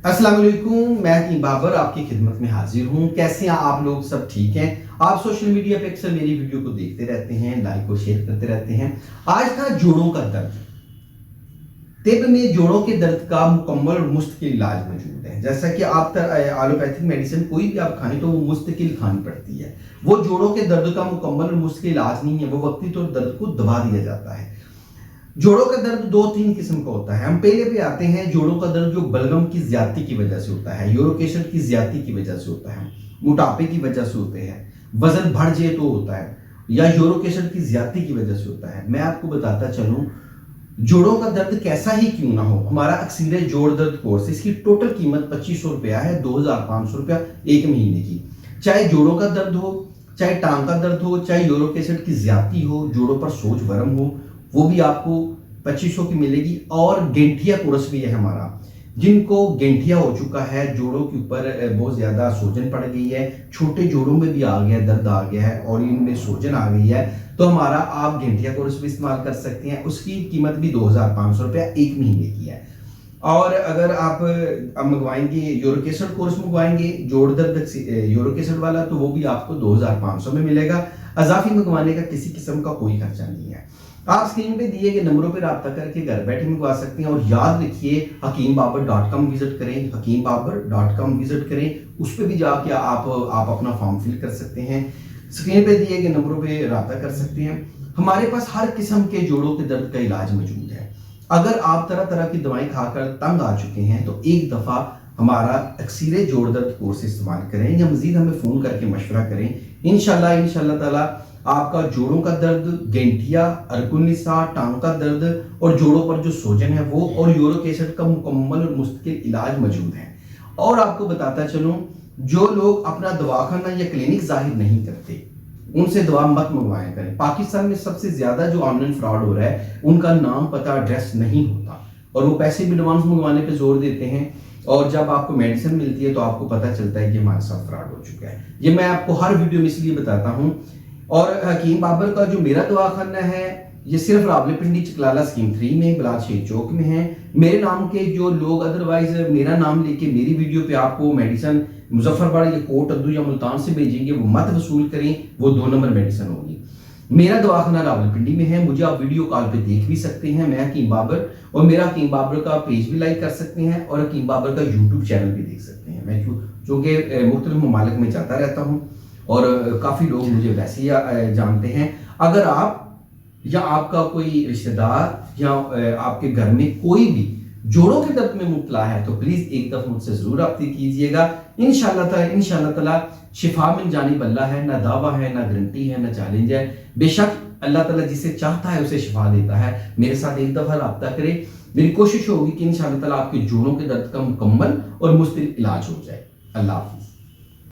अस्सलाम वालेकुम, मैं हकीम बाबर आपकी खिदमत में हाजिर हूँ। कैसे हैं आप लोग? सब ठीक हैं? आप सोशल मीडिया पे अक्सर मेरी वीडियो को देखते रहते हैं, लाइक और शेयर करते रहते हैं। आज था जोड़ों का दर्द। तिब में जोड़ों के दर्द का मुकम्मल और मुस्तकिल इलाज मौजूद है। जैसा कि आप एलोपैथिक मेडिसिन कोई भी आप खाने तो वो मुस्तकिल खानी पड़ती है। वो जोड़ों के दर्द का मुकम्मल और मुस्तकिल इलाज नहीं है, वो वक्ती तौर दर्द को दबा दिया जाता है। जोड़ों का दर्द दो तीन किस्म का होता है। हम पहले पे आते हैं जोड़ों का दर्द जो बलगम की ज्यादती की वजह से होता है, यूरिक एसिड की ज्यादती की वजह से होता है, मोटापे की वजह से होते हैं, वजन बढ़ जाए तो होता है, या यूरिक एसिड की ज्यादती की वजह से होता है। मैं आपको बताता चलूं जोड़ों का दर्द कैसा ही क्यों ना हो, हमारा अक्सीर जोड़ दर्द कोर्स, इसकी टोटल कीमत 2500 रुपया है, 2500 रुपया एक महीने की। चाहे जोड़ों का दर्द हो, चाहे टांग का दर्द हो, चाहे यूरिक एसिड की ज्यादती हो, जोड़ों पर सोज वर्म हो, वो भी आपको 2500 की मिलेगी। और गेंठिया कोर्स भी है हमारा, जिनको गेंठिया हो चुका है, जोड़ों के ऊपर बहुत ज्यादा सूजन पड़ गई है, छोटे जोड़ों में भी आ गया दर्द आ गया है और इनमें सूजन आ गई है, तो हमारा आप गेंठिया कोर्स भी इस्तेमाल कर सकते हैं। उसकी कीमत भी 2500 रुपया एक महीने की है। और अगर आप मंगवाएंगे यूरिक एसिड कोर्स मंगवाएंगे जोड़ दर्द यूरिक एसिड वाला, तो वो भी आपको 2500 में मिलेगा। अजाफी मंगवाने का किसी किस्म का कोई खर्चा नहीं है। आप स्क्रीन पे दिए गए नंबरों पर रब्ता करके घर बैठे मंगवा सकते हैं। और याद रखिए HakimBabar.com विजिट करें, HakimBabar.com विजिट करें, उस पर भी जाके आप अपना फॉर्म फिल कर सकते हैं। स्क्रीन पे दिए गए नंबरों पे रब्ता कर सकते हैं। हमारे पास हर किस्म के जोड़ों के दर्द का इलाज मौजूद है। अगर आप तरह तरह की दवाएं खाकर तंग आ चुके हैं तो एक दफा हमारा अक्सीर जोड़ दर्द कोर्स इस्तेमाल करें, या मजीद हमें फोन करके मशवरा करें। इंशाल्लाह ताला आपका जोड़ों का दर्द, गेंठिया, अर्कुनिसा, टांग का दर्द और जोड़ों पर जो सोजन है वो, और यूरिक एसिड का मुकम्मल और मुस्तकिल इलाज मौजूद है। और आपको बताता चलूं, जो लोग अपना दवाखाना या क्लिनिक जाहिर नहीं करते उनसे दवा मत मंगवाया करें। पाकिस्तान में सबसे ज्यादा जो ऑनलाइन फ्रॉड हो रहा है, उनका नाम पता एड्रेस नहीं होता और वो पैसे भी एडवांस मंगवाने पे जोर देते हैं, और जब आपको मेडिसिन मिलती है तो आपको पता चलता है कि हमारे साथ फ्रॉड हो चुका है। ये मैं आपको हर वीडियो में इसलिए बताता हूँ। और हकीम बाबर का जो मेरा दवाखाना है, ये सिर्फ रावलपिंडी चकलाला स्कीम 3 में बलाज शेख चौक में है। मेरे नाम के जो लोग अदरवाइज मेरा नाम लेके मेरी वीडियो पे आपको मेडिसिन मुजफ्फरबाद या कोट अद्दू या मुल्तान से भेजेंगे, वो मत वसूल करें, वो 2 नंबर मेडिसिन होगी। मेरा दवाखाना रावलपिंडी में है, मुझे आप वीडियो कॉल पे देख भी सकते हैं। मैं हकीम बाबर, और मेरा हकीम बाबर का पेज भी लाइक कर सकते हैं और हकीम बाबर का यूट्यूब चैनल भी देख सकते हैं। मैं चूंकि मुख्तलिफ ममालिक में जाता रहता हूँ और काफी लोग मुझे वैसे ही जानते हैं। अगर आप या आपका कोई रिश्तेदार या आपके घर में कोई भी जोड़ों के दर्द में मुब्तला है तो प्लीज एक दफा मुझसे जरूर रब्ता कीजिएगा। इंशाल्लाह ताला शिफा मिल जानिब अल्लाह है, ना दावा है, ना गारंटी है, ना चैलेंज है। बेशक अल्लाह ताला जिसे चाहता है उसे शिफा देता है। मेरे साथ एक दफा रब्ता करें, मेरी कोशिश होगी कि इंशाल्लाह ताला आपके जोड़ों के दर्द का मुकम्मल और मुस्तकिल इलाज हो जाए। अल्लाह हाफिज।